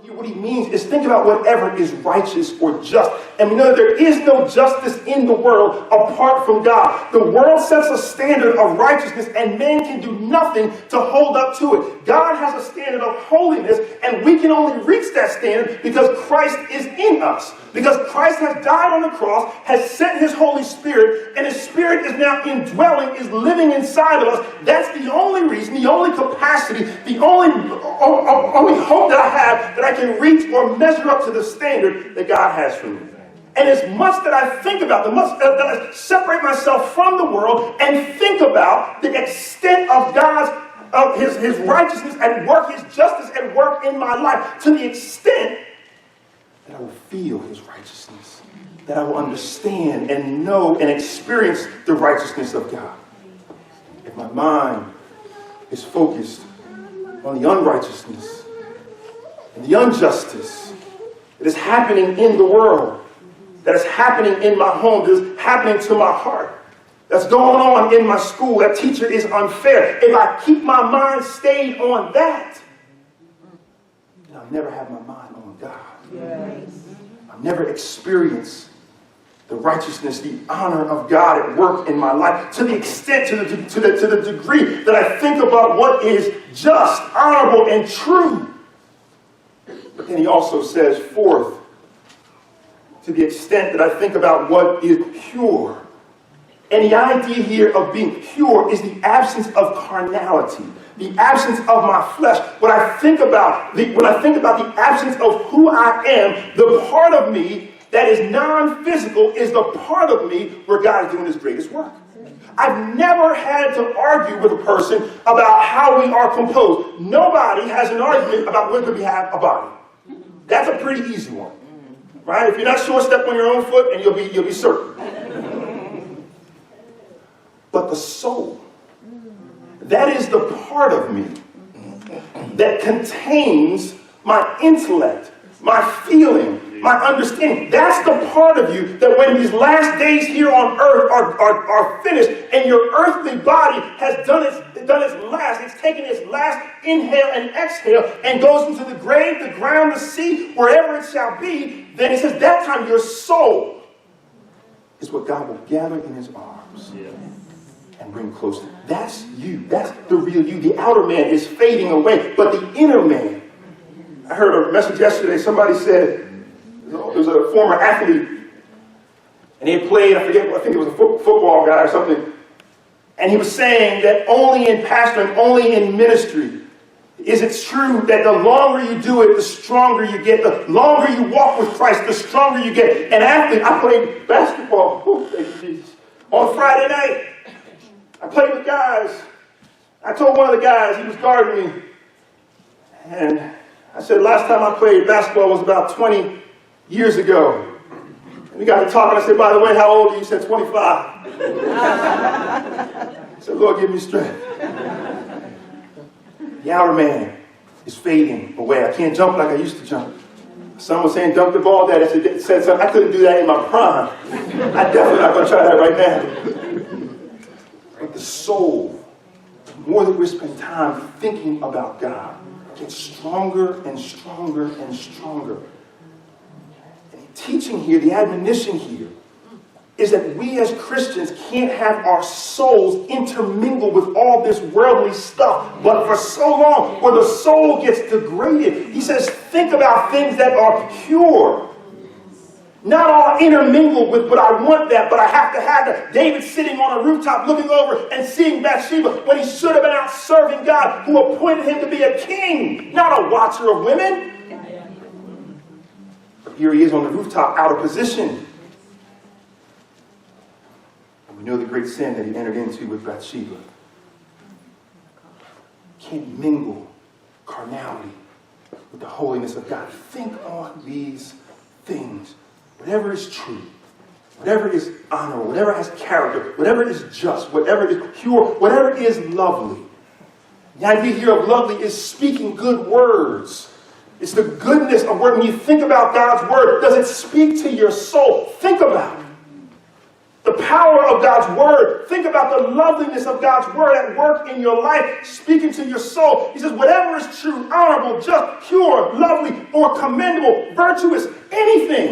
What he means is think about whatever is righteous or just. And we know that there is no justice in the world apart from God. The world sets a standard of righteousness and man can do nothing to hold up to it. God has a standard of holiness and we can only reach that standard because Christ is in us. Because Christ has died on the cross, has sent his Holy Spirit, and his Spirit is now indwelling, is living inside of us. That's the only reason, the only capacity, the only hope that I have that I can reach or measure up to the standard that God has for me. And as much that I think about, that I separate myself from the world and think about the extent of his righteousness at work, his justice at work in my life, to the extent that I will feel his righteousness, that I will understand and know and experience the righteousness of God. If my mind is focused on the unrighteousness and the injustice that is happening in the world, that is happening in my home, that is happening to my heart, that's going on in my school, that teacher is unfair. If I keep my mind stayed on that, then I'll never have my mind on God. Yes. I'll never experience the righteousness, the honor of God at work in my life to the extent, to the degree that I think about what is just, honorable, and true. But then he also says, fourth, to the extent that I think about what is pure. And the idea here of being pure is the absence of carnality, the absence of my flesh. When I think about the absence of who I am, the part of me that is non-physical is the part of me where God is doing his greatest work. I've never had to argue with a person about how we are composed. Nobody has an argument about whether we have a body. That's a pretty easy one, right? If you're not sure, step on your own foot and you'll be certain. But the soul, that is the part of me that contains my intellect, my feeling, my understanding. That's the part of you that when these last days here on earth are finished and your earthly body has done its last, it's taken its last inhale and exhale and goes into the grave, the ground, the sea, wherever it shall be, then it says that time your soul is what God will gather in his arms. Yeah. And bring closer. That's you. That's the real you. The outer man is fading away, but the inner man. I heard a message yesterday. Somebody said, it was a former athlete, and he had played, I think it was a football guy or something, and he was saying that only in pastoring, only in ministry, is it true that the longer you do it, the stronger you get. The longer you walk with Christ, the stronger you get. An athlete, I played basketball, thank you, Jesus, on Friday night. I played with guys. I told one of the guys, he was guarding me, and I said, last time I played basketball was about 20 years ago. And we got to talking. I said, by the way, how old are you? He said, 25. I said, Lord, give me strength. The outer man is fading away. I can't jump like I used to jump. Someone was saying, dunk the ball, Dad. I said something. I couldn't do that in my prime. I definitely not going to try that right now. But the soul, the more that we spend time thinking about God, gets stronger and stronger and stronger. And the teaching here, the admonition here, is that we as Christians can't have our souls intermingled with all this worldly stuff. But for so long, where the soul gets degraded, he says, think about things that are pure. Not all intermingled with, but I want that, but I have to have that. David sitting on a rooftop looking over and seeing Bathsheba when he should have been out serving God, who appointed him to be a king, not a watcher of women. But here he is on the rooftop, out of position. And we know the great sin that he entered into with Bathsheba. Can't mingle carnality with the holiness of God. Think on these things. Whatever is true, whatever is honorable, whatever has character, whatever is just, whatever is pure, whatever is lovely. The idea here of lovely is speaking good words. It's the goodness of word. When you think about God's word, does it speak to your soul? Think about it. The power of God's word. Think about the loveliness of God's word at work in your life, speaking to your soul. He says, whatever is true, honorable, just, pure, lovely, or commendable, virtuous, anything.